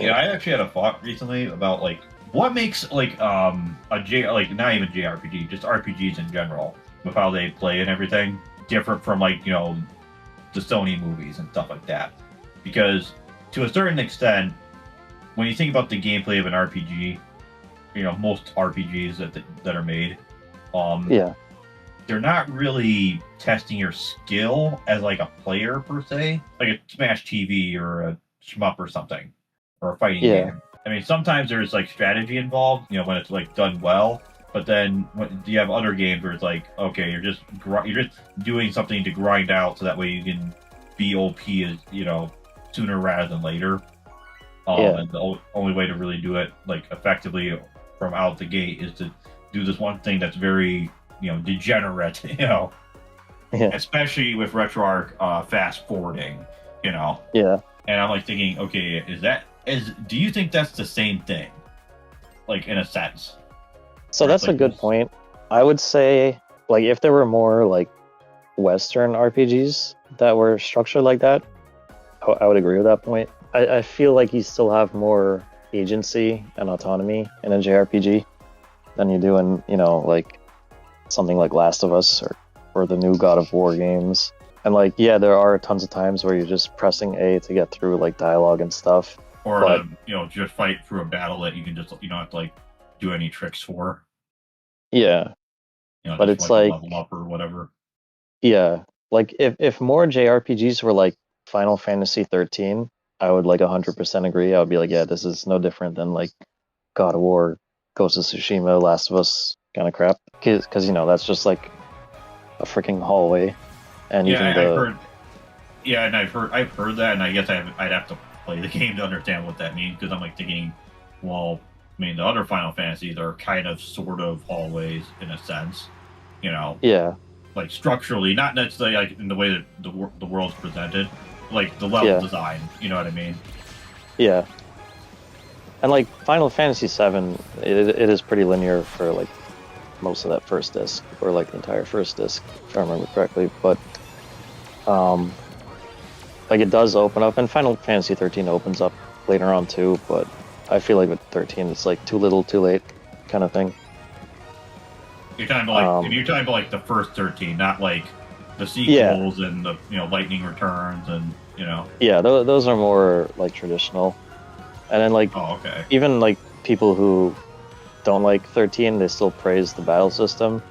Yeah, I actually had a thought recently about like what makes like a J like not even JRPG, just RPGs in general, with how they play and everything, different from like, the Sony movies and stuff like that. Because to a certain extent, when you think about the gameplay of an RPG, most RPGs that are made, um, Yeah, they're not really testing your skill as like a player per se, like a Smash TV or a shmup or something, or a fighting yeah, game. I mean, sometimes there's like strategy involved, when it's like done well. But then when you have other games where it's like, okay, you're just doing something to grind out so that way you can be OP as sooner rather than later. yeah, And the only way to really do it like effectively from out the gate is to do this one thing that's very degenerate, yeah, especially with RetroArch fast forwarding, you know. yeah. And I'm like thinking, okay, do you think that's the same thing, like in a sense, So where it's that's a like good this? point. I would say, like, if there were more like Western RPGs that were structured like that, I would agree with that point. I feel like you still have more agency and autonomy in a JRPG than you do in, like something like Last of Us or the new God of War games. And like, yeah, there are tons of times where you're just pressing A to get through like dialogue and stuff. Or But to just fight through a battle that you don't have to like do any tricks for, yeah, but just it's like like, level up or whatever. yeah, like if more JRPGs were like Final Fantasy 13, I would like 100% agree. I would be like, yeah, this is no different than like God of War, Ghost of Tsushima, Last of Us kind of crap. Because that's just like a freaking hallway, and Yeah, even I've the heard. Yeah, and I've heard that, and I guess I'd have to play the game to understand what that means because I'm like thinking, well, I mean, the other Final Fantasies are kind of sort of hallways in a sense, you know, yeah, like structurally, not necessarily like in the way that the world's presented, like the level yeah, design. You know what I mean? yeah, and like Final Fantasy 7, it is pretty linear for like most of that first disc, or like the entire first disc, if I remember correctly. But um, like it does open up, and Final Fantasy 13 opens up later on too. But I feel like with 13, it's like too little, too late, kind of thing. If Um, you're talking about like the first 13, not like the yeah, sequels and the Lightning Returns and yeah, those are more like traditional. And then like Oh, okay. even like people who don't like 13, they still praise the battle system.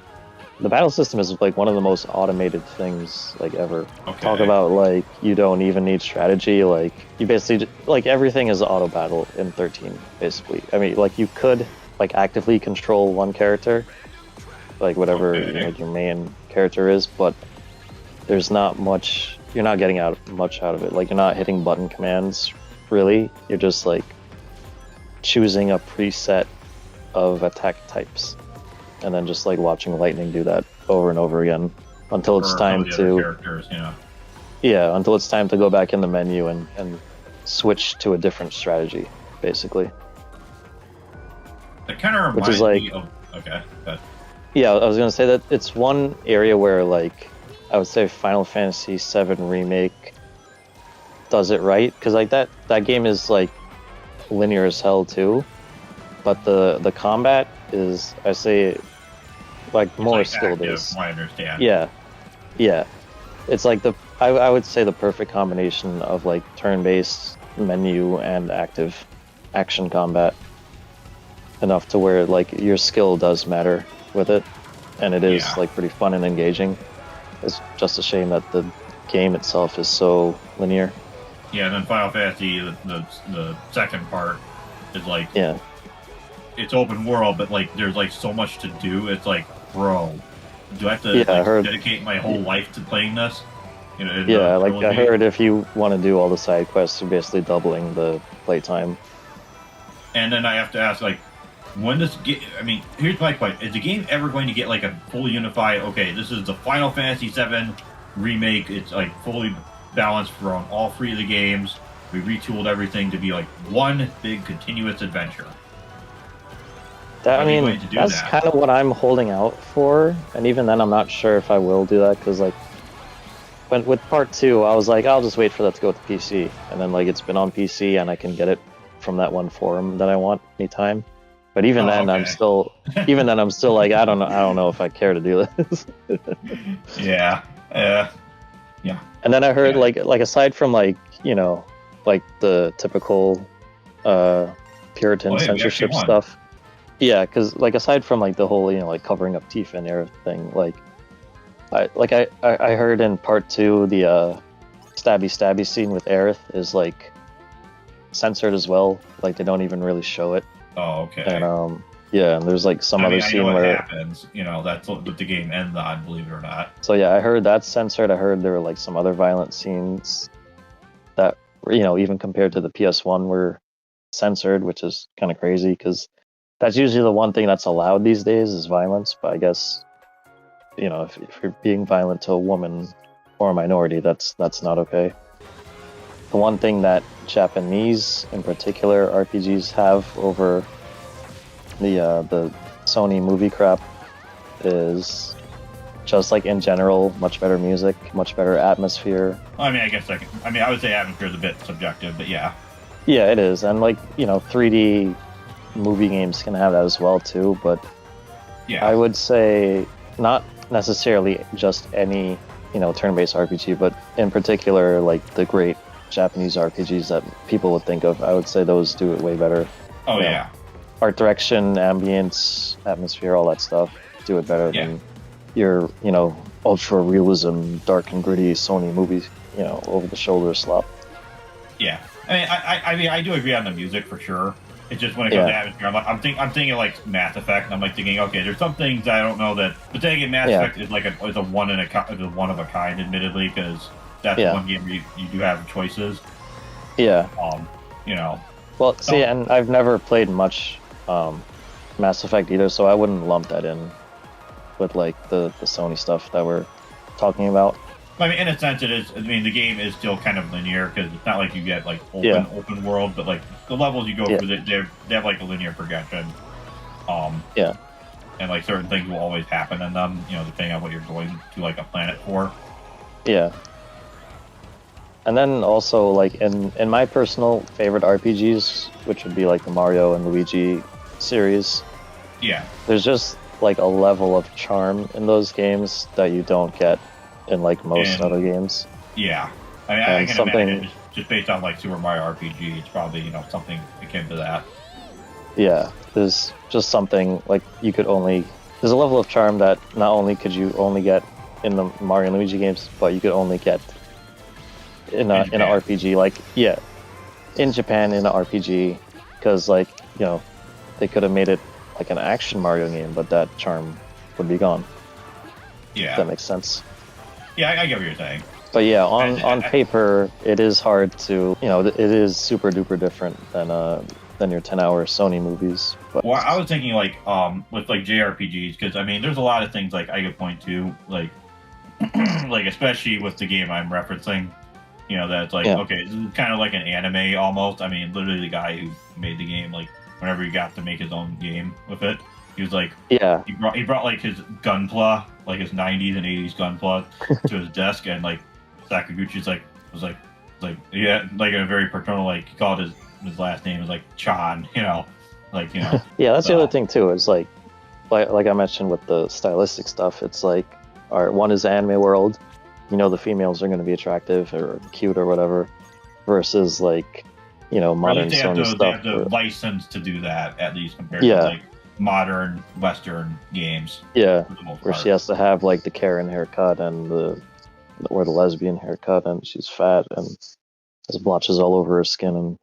The battle system is like one of the most automated things like ever. Talk Okay. about like you don't even need strategy. Like you basically like everything is auto battle in 13 basically. I mean, like you could like actively control one character, like whatever Okay. like your main character is, but there's not much. You're not getting much out of it. Like you're not hitting button commands really. You're just like choosing a preset of attack types and then just like watching lightning do that over and over again until it's For some time of the other to characters. until it's time to go back in the menu and switch to a different strategy basically, That kind of which is reminds like, me of. Okay, but yeah, I was gonna say that it's one area where like I would say Final Fantasy VII Remake does it right, because like that game is like linear as hell too, but the combat is, I say, like it's more like skill active, based. from what I understand. Yeah, yeah. It's like I would say the perfect combination of like turn-based menu and active action combat, enough to where like your skill does matter with it, and it is Yeah, like pretty fun and engaging. It's just a shame that the game itself is so linear. yeah. And then Final Fantasy, the second part is like Yeah, it's open world, but like there's like so much to do. It's like, bro, do I have to yeah, I like heard. dedicate my whole life to playing this? In the Yeah, like I trilogy. heard if you want to do all the side quests, you're basically doubling the playtime. And then I have to ask, like, when does get? I mean, here's my question: is the game ever going to get like a fully unified? Okay, this is the Final Fantasy VII remake. It's like fully balanced from all three of the games. We retooled everything to be like one big continuous adventure. That, I Are they mean, going to do that's that? kind of what I'm holding out for, and even then, I'm not sure if I will do that, because like, with part two, I was like, I'll just wait for that to go to PC, and then like it's been on PC and I can get it from that one forum that I want anytime. But even then, okay. I'm still like, I don't know if I care to do this. Yeah. Yeah. And then I heard Yeah. like aside from like like the typical Puritan Oh, hey, we actually censorship won. stuff. Yeah, because like aside from like the whole like covering up teeth and everything, like I heard in part 2 the stabby scene with Aerith is like censored as well. Like they don't even really show it. Oh, okay. And yeah, and there's like some other I scene know where it happens. That's what the game ends on, believe it or not. So yeah, I heard that's censored. I heard there were like some other violent scenes that even compared to the PS1 were censored, which is kind of crazy because that's usually the one thing that's allowed these days is violence. But I guess if you're being violent to a woman or a minority, that's not okay. The one thing that Japanese, in particular, RPGs have over the Sony movie crap is just like in general, much better music, much better atmosphere. I mean, I guess I would say atmosphere is a bit subjective, but yeah. Yeah, it is, and like 3D movie games can have that as well too. But yeah, I would say not necessarily just any turn-based RPG, but in particular like the great Japanese RPGs that people would think of. I would say those do it way better. Oh yeah. Art direction, ambience, atmosphere, all that stuff do it better than your ultra realism, dark and gritty Sony movies, over the shoulder slop. Yeah, I mean, I do agree on the music for sure. It's just when it comes to atmosphere, I'm thinking like Mass Effect, and I'm like thinking, okay, there's some things I don't know that, but then again, Mass Effect is like a one of a kind, admittedly, because that's one game where you do have choices. Yeah. Well, see, and I've never played much Mass Effect either, so I wouldn't lump that in with like the Sony stuff that we're talking about. I mean, in a sense, it is. I mean, the game is still kind of linear because it's not like you get like open world, but like the levels you go through, they have like a linear progression. And like certain things will always happen in them, depending on what you're going to like a planet for. Yeah. And then also like in my personal favorite RPGs, which would be like the Mario and Luigi series. Yeah. There's just like a level of charm in those games that you don't get in like most other games. Yeah, I mean, I can imagine just based on like Super Mario RPG, it's probably something akin to that. Yeah, there's just something like there's a level of charm that not only could you only get in the Mario and Luigi games, but you could only get in an RPG. Like in Japan in an RPG, because like they could have made it like an action Mario game, but that charm would be gone. Yeah, if that makes sense. Yeah, I get what you're saying. But yeah, on paper, it is hard to, it is super duper different than your 10-hour Sony movies. But well, I was thinking like with like JRPGs, because I mean, there's a lot of things like I could point to, like like especially with the game I'm referencing, that's like okay, this is kind of like an anime almost. I mean, literally the guy who made the game, like whenever he got to make his own game with it, he was like, he brought like his Gunpla, like his 90s and 80s Gunpla, to his desk, and like Sakaguchi's was like like a very paternal, like he called his last name is like Chan, yeah, that's the other thing too. Is like I mentioned with the stylistic stuff, it's like, all right, one is the anime world, the females are going to be attractive or cute or whatever, versus like modern Sony stuff. They have the license to do that, at least compared to like modern Western games. Yeah, where she has to have like the Karen haircut and the lesbian haircut, and she's fat and has blotches all over her skin, and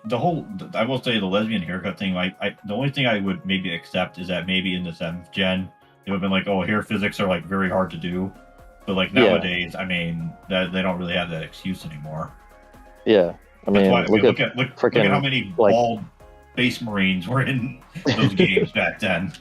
the whole. I will say the lesbian haircut thing. The only thing I would maybe accept is that maybe in the 7th gen it would have been like, oh, hair physics are like very hard to do, but like nowadays, I mean, that they don't really have that excuse anymore. Yeah, I mean, look at how many bald Space Marines were in those games back then.